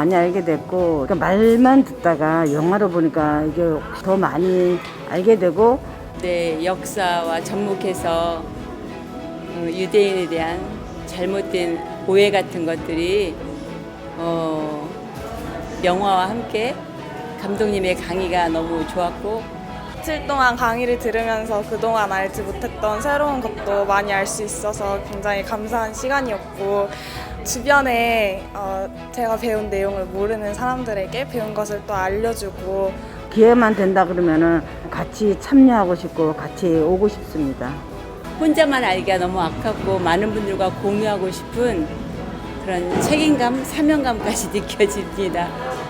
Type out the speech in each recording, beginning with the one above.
많이 알게 됐고, 그러니까 말만 듣다가 영화로 보니까 이게 더 많이 알게 되고. 네, 역사와 접목해서 유대인에 대한 잘못된 오해 같은 것들이 영화와 함께 감독님의 강의가 너무 좋았고, 며칠 동안 강의를 들으면서 그동안 알지 못했던 새로운 것도 많이 알 수 있어서 굉장히 감사한 시간이었고, 주변에 제가 배운 내용을 모르는 사람들에게 배운 것을 또 알려주고, 기회만 된다 그러면은 같이 참여하고 싶고 같이 오고 싶습니다. 혼자만 알기가 너무 아깝고 많은 분들과 공유하고 싶은 그런 책임감, 사명감까지 느껴집니다.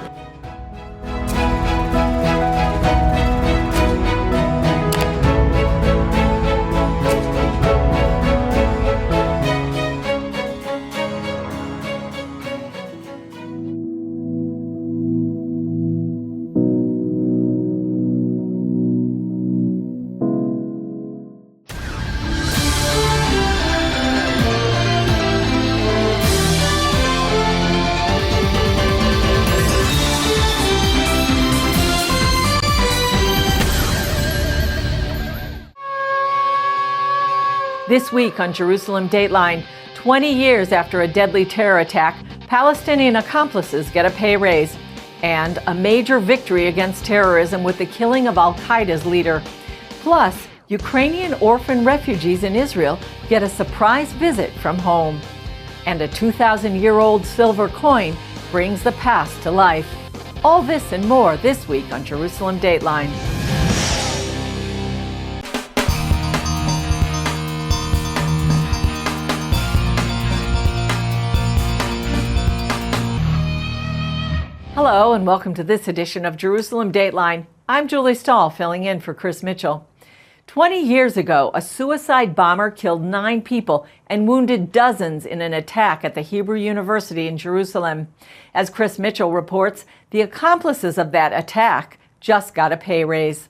This week on Jerusalem Dateline, 20 years after a deadly terror attack, Palestinian accomplices get a pay raise. And a major victory against terrorism with the killing of Al-Qaeda's leader. Plus, Ukrainian orphan refugees in Israel get a surprise visit from home. And a 2,000-year-old silver coin brings the past to life. All this and more this week on Jerusalem Dateline. Hello and welcome to this edition of Jerusalem Dateline. I'm Julie Stahl, filling in for Chris Mitchell. 20 years ago, a suicide bomber killed 9 people and wounded dozens in an attack at the Hebrew University in Jerusalem. As Chris Mitchell reports, the accomplices of that attack just got a pay raise.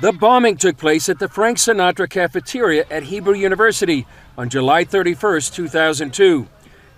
The bombing took place at the Frank Sinatra cafeteria at Hebrew University on July 31st, 2002.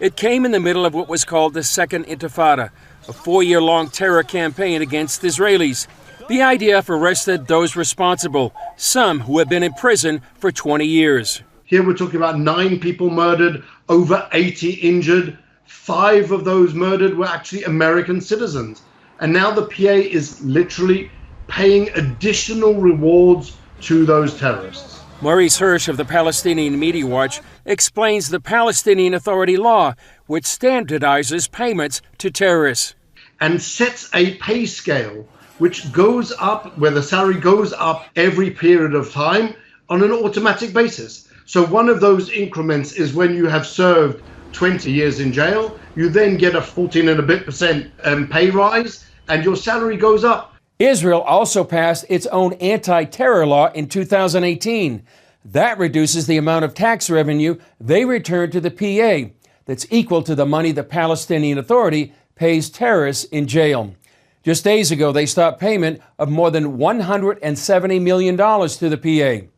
It came in the middle of what was called the Second Intifada, a 4-year-long terror campaign against Israelis. The IDF arrested those responsible, some who had been in prison for 20 years. Here we're talking about 9 people murdered, over 80 injured. 5 of those murdered were actually American citizens. And now the PA is literally paying additional rewards to those terrorists. Maurice Hirsch of the Palestinian Media Watch explains the Palestinian Authority law, which standardizes payments to terrorists. And sets a pay scale which goes up, where the salary goes up every period of time on an automatic basis. So one of those increments is when you have served 20 years in jail, you then get a 14 and a bit % pay rise, and your salary goes up. Israel also passed its own anti-terror law in 2018. That reduces the amount of tax revenue they return to the PA that's equal to the money the Palestinian Authority pays terrorists in jail. Just days ago, they stopped payment of more than $170 million to the PA.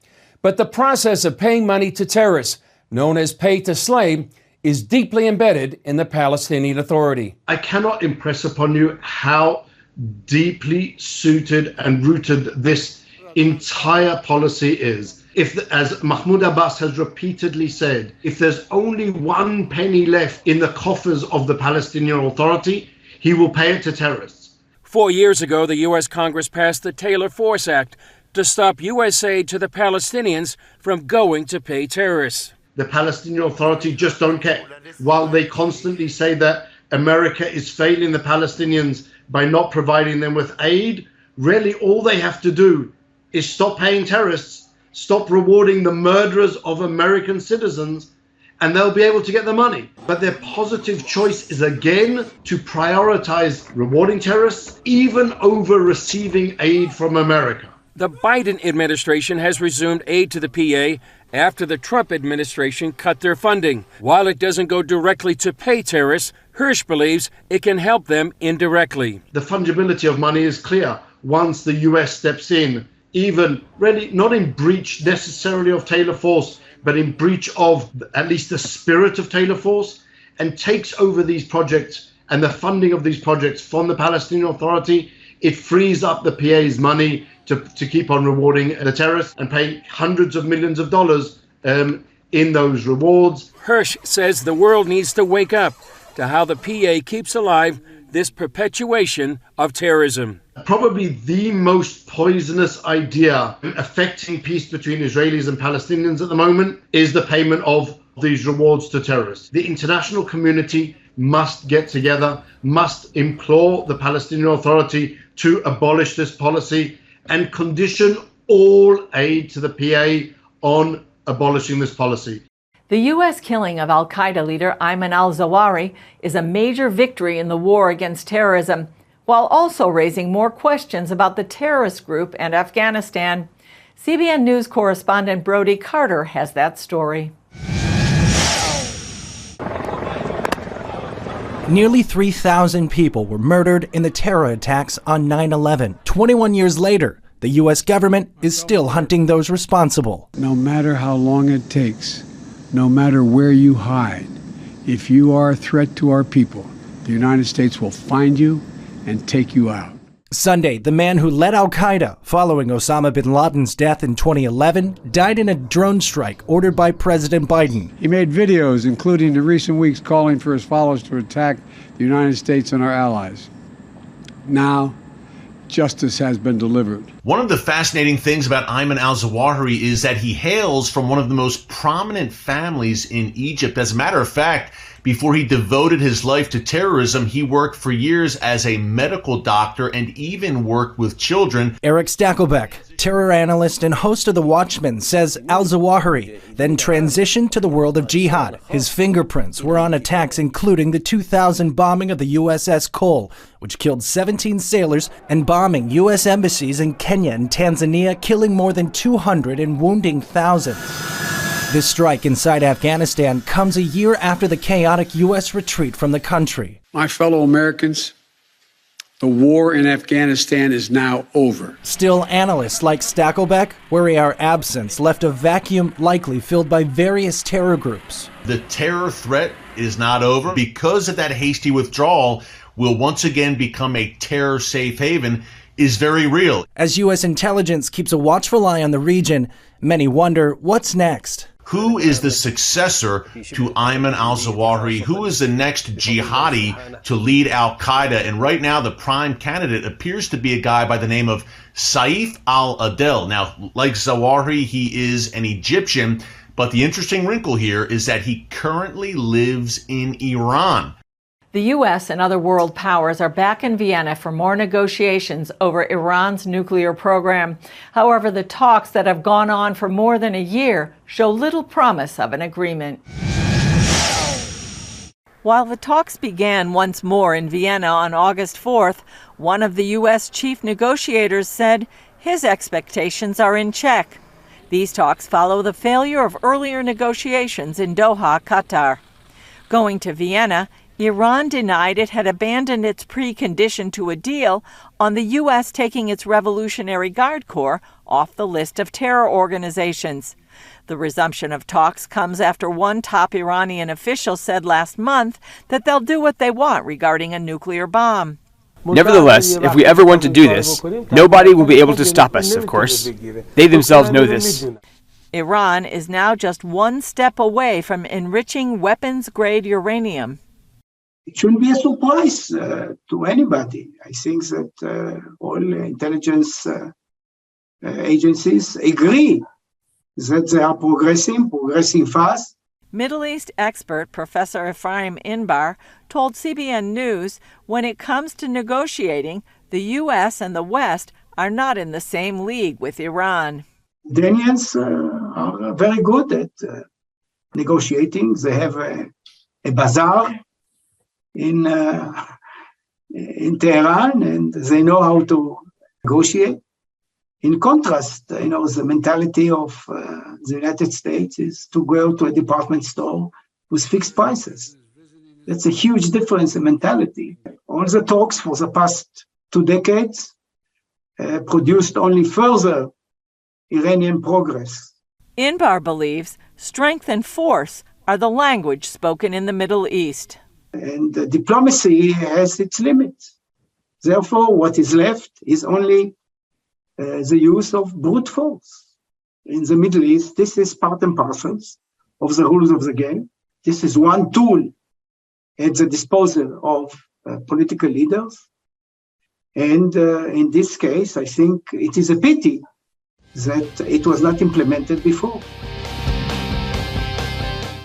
But the process of paying money to terrorists, known as pay to slay, is deeply embedded in the Palestinian Authority. I cannot impress upon you how deeply suited and rooted this entire policy is. As Mahmoud Abbas has repeatedly said, if there's only 1 penny left in the coffers of the Palestinian Authority, he will pay it to terrorists. 4 years ago, the U.S. Congress passed the Taylor Force Act to stop U.S. aid to the Palestinians from going to pay terrorists. The Palestinian Authority just don't care. While they constantly say that America is failing the Palestinians by not providing them with aid, really all they have to do is stop paying terrorists, stop rewarding the murderers of American citizens, and they'll be able to get the money. But their positive choice is again to prioritize rewarding terrorists even over receiving aid from America. The Biden administration has resumed aid to the PA after the Trump administration cut their funding. While it doesn't go directly to pay terrorists, Hirsch believes it can help them indirectly. The fungibility of money is clear once the US steps in, even really not in breach necessarily of Taylor Force, but in breach of at least the spirit of Taylor Force. and takes over these projects and the funding of these projects from the Palestinian Authority, it frees up the PA's money to keep on rewarding the terrorists and paying hundreds of millions of dollars in those rewards. Hirsch says the world needs to wake up to how the PA keeps alive this perpetuation of terrorism. Probably the most poisonous idea affecting peace between Israelis and Palestinians at the moment is the payment of these rewards to terrorists. The international community must get together, must implore the Palestinian Authority to abolish this policy and condition all aid to the PA on abolishing this policy. The U.S. killing of al-Qaeda leader Ayman al-Zawahiri is a major victory in the war against terrorism, while also raising more questions about the terrorist group and Afghanistan. CBN News correspondent Brody Carter has that story. Nearly 3,000 people were murdered in the terror attacks on 9/11. 21 years later, the U.S. government is still hunting those responsible. No matter how long it takes, no matter where you hide, if you are a threat to our people, the United States will find you and take you out. Sunday, the man who led al-Qaeda following Osama bin Laden's death in 2011 died in a drone strike ordered by President Biden. He made videos, including in recent weeks, calling for his followers to attack the United States and our allies. Now, justice has been delivered. One of the fascinating things about Ayman al-Zawahiri is that he hails from one of the most prominent families in Egypt. As a matter of fact, before he devoted his life to terrorism, he worked for years as a medical doctor and even worked with children. Eric Stakelbeck, terror analyst and host of The Watchmen, says al-Zawahiri then transitioned to the world of jihad. His fingerprints were on attacks including the 2000 bombing of the USS Cole, which killed 17 sailors, and bombing U.S. embassies in Kenya and Tanzania, killing more than 200 and wounding thousands. This strike inside Afghanistan comes a year after the chaotic U.S. retreat from the country. My fellow Americans, the war in Afghanistan is now over. Still, analysts like Stakelbeck worry our absence left a vacuum likely filled by various terror groups. The terror threat is not over because of that hasty withdrawal will once again become a terror safe haven is very real. As U.S. intelligence keeps a watchful eye on the region, many wonder what's next. Who is the successor to Ayman al-Zawahiri? Who is the next jihadi to lead al-Qaeda? And right now, the prime candidate appears to be a guy by the name of Saif al-Adel. Now, like Zawahiri, he is an Egyptian, but the interesting wrinkle here is that he currently lives in Iran. The U.S. and other world powers are back in Vienna for more negotiations over Iran's nuclear program. However, the talks that have gone on for more than a year show little promise of an agreement. While the talks began once more in Vienna on August 4th, one of the U.S. chief negotiators said his expectations are in check. These talks follow the failure of earlier negotiations in Doha, Qatar. Going to Vienna, Iran denied it had abandoned its precondition to a deal on the U.S. taking its Revolutionary Guard Corps off the list of terror organizations. The resumption of talks comes after one top Iranian official said last month that they'll do what they want regarding a nuclear bomb. Nevertheless, if we ever want to do this, nobody will be able to stop us, of course. They themselves know this. Iran is now just one step away from enriching weapons-grade uranium. It shouldn't be a surprise to anybody. I think that all intelligence agencies agree that they are progressing fast. Middle East expert Professor Ephraim Inbar told CBN News when it comes to negotiating, the U.S. and the West are not in the same league with Iran. Iranians are very good at negotiating. They have a bazaar in Tehran, and they know how to negotiate. In contrast, the mentality of the United States is to go to a department store with fixed prices. That's a huge difference in mentality. All the talks for the past 2 decades produced only further Iranian progress. Inbar believes strength and force are the language spoken in the Middle East. And diplomacy has its limits. Therefore, what is left is only the use of brute force. In the Middle East, this is part and parcel of the rules of the game. This is one tool at the disposal of political leaders. And in this case, I think it is a pity that it was not implemented before.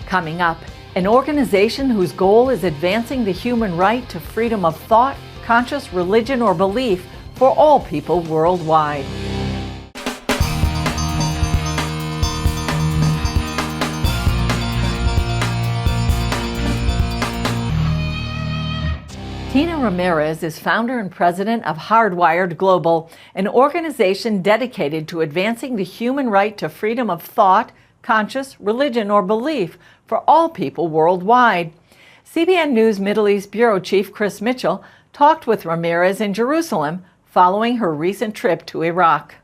Coming up, an organization whose goal is advancing the human right to freedom of thought, conscious religion, or belief for all people worldwide. Tina Ramirez is founder and president of Hardwired Global, an organization dedicated to advancing the human right to freedom of thought, conscious religion, or belief for all people worldwide. CBN News Middle East Bureau Chief Chris Mitchell talked with Ramirez in Jerusalem following her recent trip to Iraq.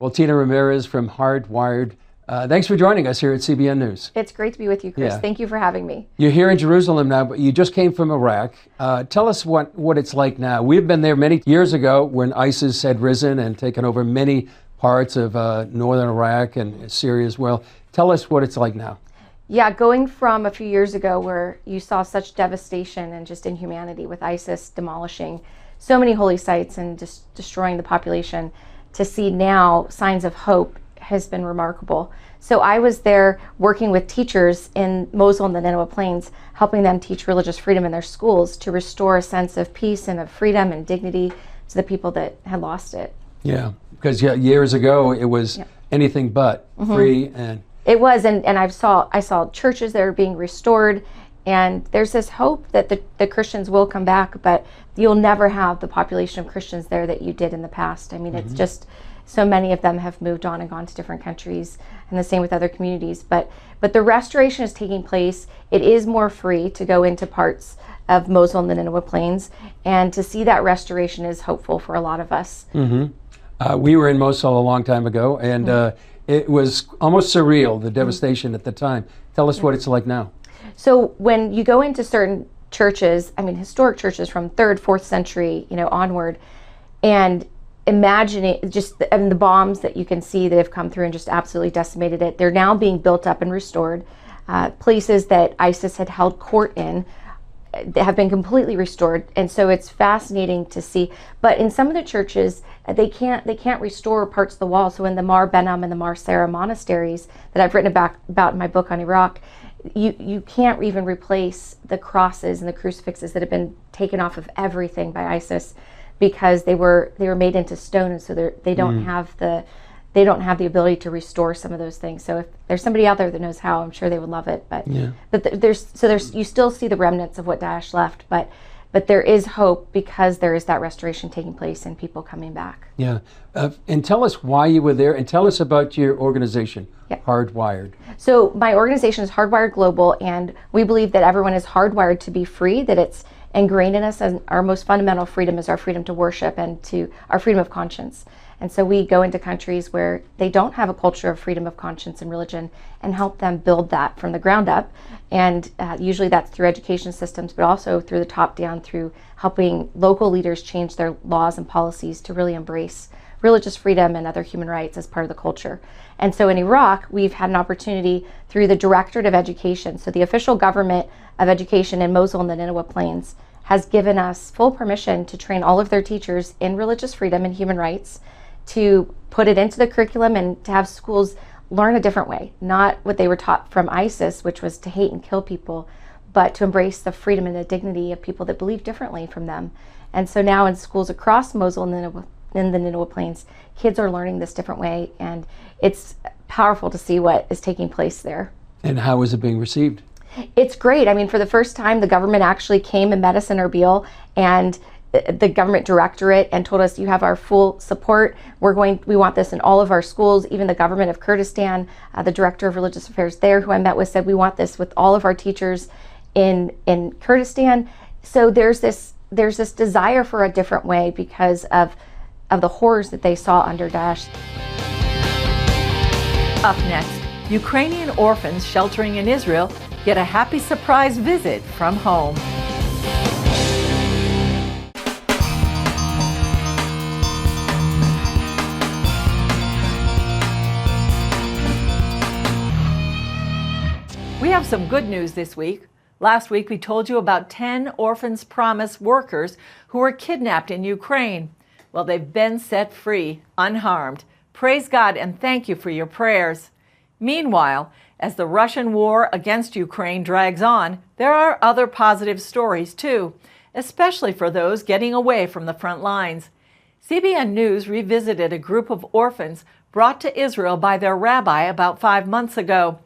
Well, Tina Ramirez from Hardwired, thanks for joining us here at CBN News. It's great to be with you, Chris. Yeah. Thank you for having me. You're here in Jerusalem now, but you just came from Iraq. Tell us what it's like now. We've been there many years ago when ISIS had risen and taken over many parts of northern Iraq and Syria as well. Tell us what it's like now. Yeah, going from a few years ago where you saw such devastation and just inhumanity with ISIS demolishing so many holy sites and just destroying the population, to see now signs of hope has been remarkable. So I was there working with teachers in Mosul and the Nineveh Plains, helping them teach religious freedom in their schools to restore a sense of peace and of freedom and dignity to the people that had lost it. Yeah, because years ago it was anything but free and... It was, and I saw churches that are being restored, and there's this hope that the Christians will come back, but you'll never have the population of Christians there that you did in the past. I mean, it's just so many of them have moved on and gone to different countries, and the same with other communities. But the restoration is taking place. It is more free to go into parts of Mosul and the Nineveh Plains, and to see that restoration is hopeful for a lot of us. We were in Mosul a long time ago, and it was almost surreal, the devastation at the time. Tell us what it's like now. So when you go into certain churches, I mean historic churches from 3rd, 4th century, onward, and imagining just the bombs that you can see that have come through and just absolutely decimated it, they're now being built up and restored. Places that ISIS had held court in have been completely restored, and so it's fascinating to see. But in some of the churches, they can't restore parts of the wall. So in the Mar Benham and the Mar Sarah monasteries that I've written about in my book on Iraq, you can't even replace the crosses and the crucifixes that have been taken off of everything by ISIS, because they were made into stone, and so they don't have the ability to restore some of those things. So if there's somebody out there that knows how, I'm sure they would love it. But there's you still see the remnants of what Daesh left, but there is hope because there is that restoration taking place and people coming back. Yeah, and tell us why you were there, and tell us about your organization, Hardwired. So my organization is Hardwired Global, and we believe that everyone is hardwired to be free, that it's ingrained in us, and our most fundamental freedom is our freedom to worship and to our freedom of conscience. And so we go into countries where they don't have a culture of freedom of conscience and religion and help them build that from the ground up. And usually that's through education systems, but also through the top down, through helping local leaders change their laws and policies to really embrace religious freedom and other human rights as part of the culture. And so in Iraq, we've had an opportunity through the Directorate of Education. So the official government of education in Mosul and the Nineveh Plains has given us full permission to train all of their teachers in religious freedom and human rights, to put it into the curriculum and to have schools learn a different way, not what they were taught from ISIS, which was to hate and kill people, but to embrace the freedom and the dignity of people that believe differently from them. And so now in schools across Mosul and in the Nineveh Plains, kids are learning this different way, and it's powerful to see what is taking place there. And how is it being received? It's great. I mean, for the first time, the government actually came and met us in Erbil, and the government directorate, and told us, you have our full support. We want this in all of our schools. Even the government of Kurdistan, the director of religious affairs there, who I met with, said we want this with all of our teachers in Kurdistan. So there's this desire for a different way because of the horrors that they saw under Daesh. Up next, Ukrainian orphans sheltering in Israel get a happy surprise visit from home. We have some good news this week. Last week we told you about 10 Orphans Promise workers who were kidnapped in Ukraine. Well, they've been set free, unharmed. Praise God and thank you for your prayers. Meanwhile, as the Russian war against Ukraine drags on, there are other positive stories too, especially for those getting away from the front lines. CBN News revisited a group of orphans brought to Israel by their rabbi about 5 months ago.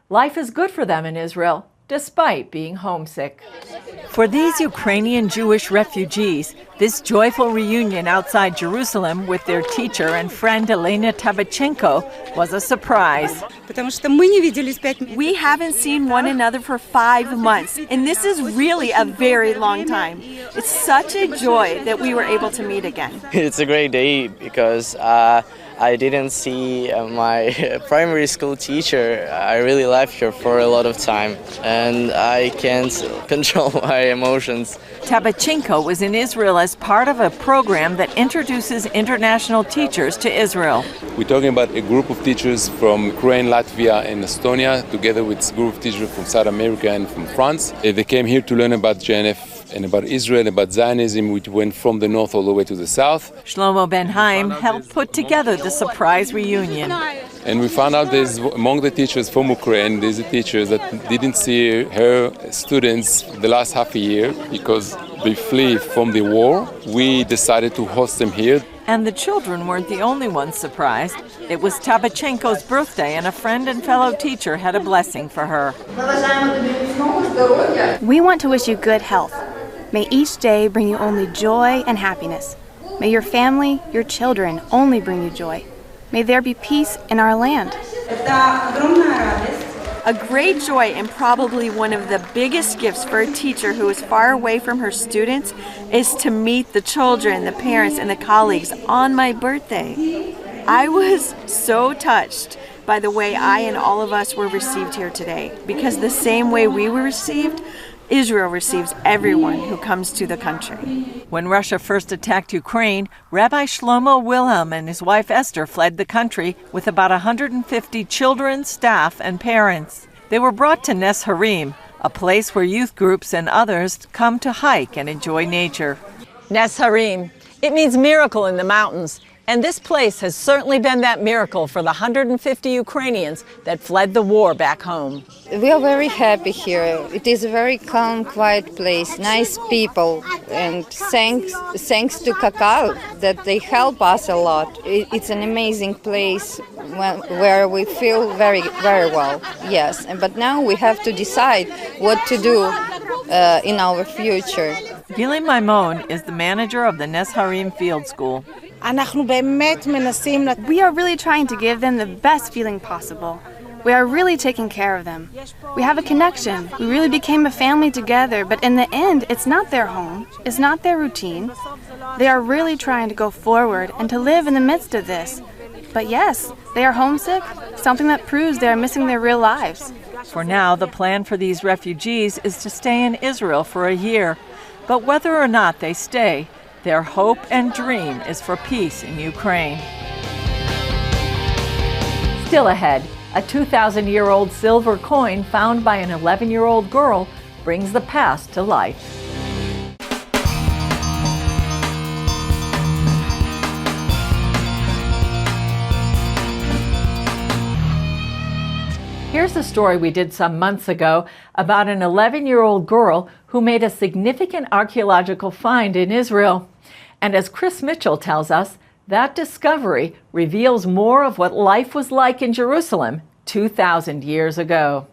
Life is good for them in Israel, despite being homesick. For these Ukrainian Jewish refugees, this joyful reunion outside Jerusalem with their teacher and friend Elena Tabachenko was a surprise. We haven't seen one another for 5 months, and this is really a very long time. It's such a joy that we were able to meet again. It's a great day because I didn't see my primary school teacher. I really left here for a lot of time, and I can't control my emotions. Tabachenko was in Israel as part of a program that introduces international teachers to Israel. We're talking about a group of teachers from Ukraine, Latvia, and Estonia, together with a group of teachers from South America and from France. They came here to learn about JNF and about Israel, about Zionism, which went from the north all the way to the south. Shlomo Ben-Haim helped put together the surprise reunion. And we found out there's among the teachers from Ukraine, there's a teacher that didn't see her students the last half a year because they flee from the war. We decided to host them here. And the children weren't the only ones surprised. It was Tabachenko's birthday, and a friend and fellow teacher had a blessing for her. We want to wish you good health. May each day bring you only joy and happiness. May your family, your children, only bring you joy. May there be peace in our land. A great joy and probably one of the biggest gifts for a teacher who is far away from her students is to meet the children, the parents, and the colleagues on my birthday. I was so touched by the way I and all of us were received here today, because the same way we were received, Israel receives everyone who comes to the country. When Russia first attacked Ukraine, Rabbi Shlomo Wilhelm and his wife Esther fled the country with about 150 children, staff, and parents. They were brought to Nes Harim, a place where youth groups and others come to hike and enjoy nature. Nes Harim, it means miracle in the mountains. And this place has certainly been that miracle for the 150 Ukrainians that fled the war back home. We are very happy here. It is a very calm, quiet place, nice people, and thanks to Kakal that they help us a lot. It's an amazing place where we feel very, very well, yes. But now we have to decide what to do in our future. Gili Maimon is the manager of the Nes Harim Field School. We are really trying to give them the best feeling possible. We are really taking care of them. We have a connection. We really became a family together, but in the end, it's not their home. It's not their routine. They are really trying to go forward and to live in the midst of this. But yes, they are homesick, something that proves they are missing their real lives. For now, the plan for these refugees is to stay in Israel for a year. But whether or not they stay, their hope and dream is for peace in Ukraine. Still ahead, a 2,000-year-old silver coin found by an 11-year-old girl brings the past to life. Here's a story we did some months ago about an 11-year-old girl who made a significant archaeological find in Israel. And as Chris Mitchell tells us, that discovery reveals more of what life was like in Jerusalem 2,000 years ago.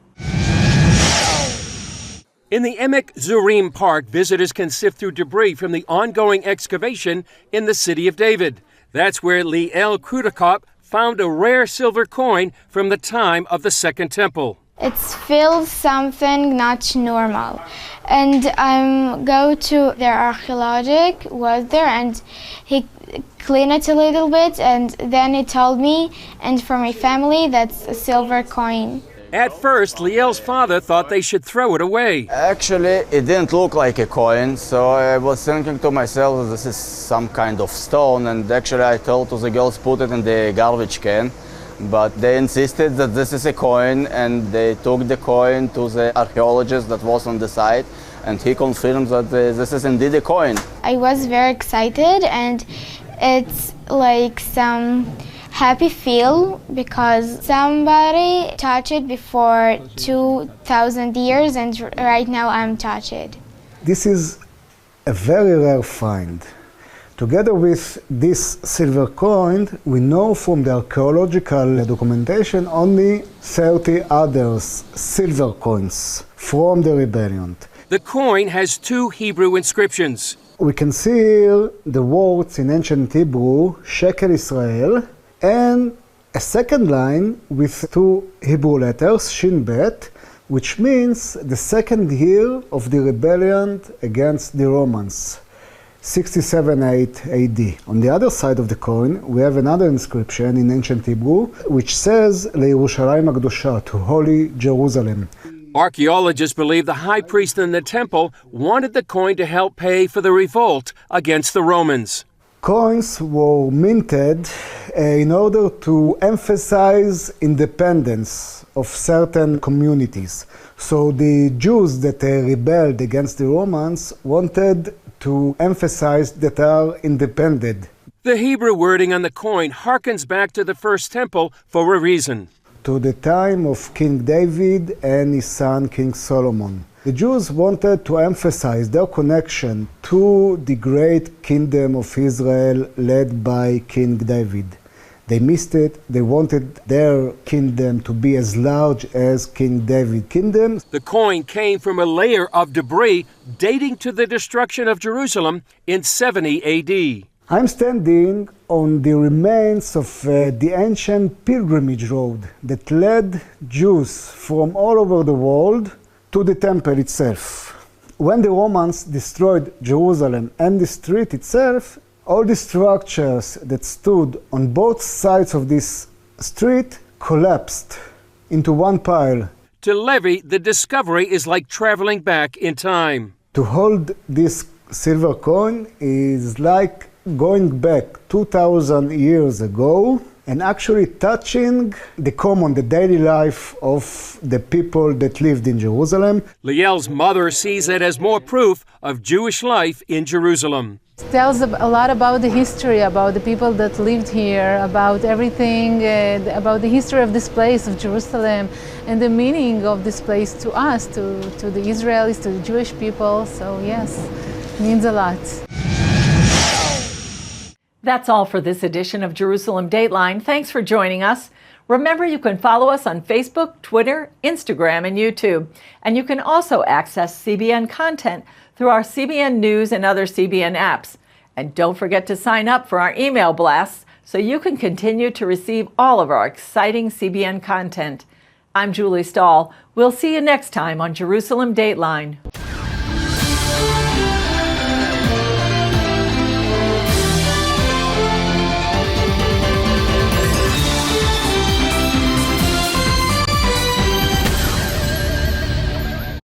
In the Emek Zurim Park, visitors can sift through debris from the ongoing excavation in the city of David. That's where Liel Krudakop found a rare silver coin from the time of the Second Temple. It feels something not normal. And go to their archaeologist was there, and he clean it a little bit, and then it told me, and for my family, that's a silver coin. At first, Liel's father thought they should throw it away. Actually, it didn't look like a coin, so I was thinking to myself, this is some kind of stone, and actually I told to the girls put it in the garbage can, but they insisted that this is a coin, and they took the coin to the archaeologist that was on the site, and he confirmed that this is indeed a coin. I was very excited, and it's like some happy feel because somebody touched it before 2,000 years, and right now I'm touched. This is a very rare find. Together with this silver coin, we know from the archaeological documentation only 30 other silver coins from the rebellion. The coin has 2 Hebrew inscriptions. We can see here the words in ancient Hebrew, Shekel Israel, and a second line with 2 Hebrew letters, Shin Bet, which means the second year of the rebellion against the Romans, 67-8 AD. On the other side of the coin, we have another inscription in ancient Hebrew, which says, LeYerushalayim HaKdosha, to Holy Jerusalem. Archaeologists believe the high priest in the temple wanted the coin to help pay for the revolt against the Romans. Coins were minted in order to emphasize independence of certain communities. So the Jews that rebelled against the Romans wanted to emphasize that they are independent. The Hebrew wording on the coin harkens back to the first temple for a reason. To the time of King David and his son King Solomon. The Jews wanted to emphasize their connection to the great kingdom of Israel led by King David. They missed it. They wanted their kingdom to be as large as King David's kingdom. The coin came from a layer of debris dating to the destruction of Jerusalem in 70 AD. I'm standing on the remains of the ancient pilgrimage road that led Jews from all over the world to the temple itself. When the Romans destroyed Jerusalem and the street itself, all the structures that stood on both sides of this street collapsed into one pile. To Levi, the discovery is like traveling back in time. To hold this silver coin is like going back 2,000 years ago and actually touching the daily life of the people that lived in Jerusalem. Liel's mother sees it as more proof of Jewish life in Jerusalem. It tells a lot about the history, about the people that lived here, about everything, about the history of this place, of Jerusalem, and the meaning of this place to us, to the Israelis, to the Jewish people. So yes, it means a lot. That's all for this edition of Jerusalem Dateline. Thanks for joining us. Remember, you can follow us on Facebook, Twitter, Instagram, and YouTube. And you can also access CBN content through our CBN News and other CBN apps. And don't forget to sign up for our email blasts so you can continue to receive all of our exciting CBN content. I'm Julie Stahl. We'll see you next time on Jerusalem Dateline.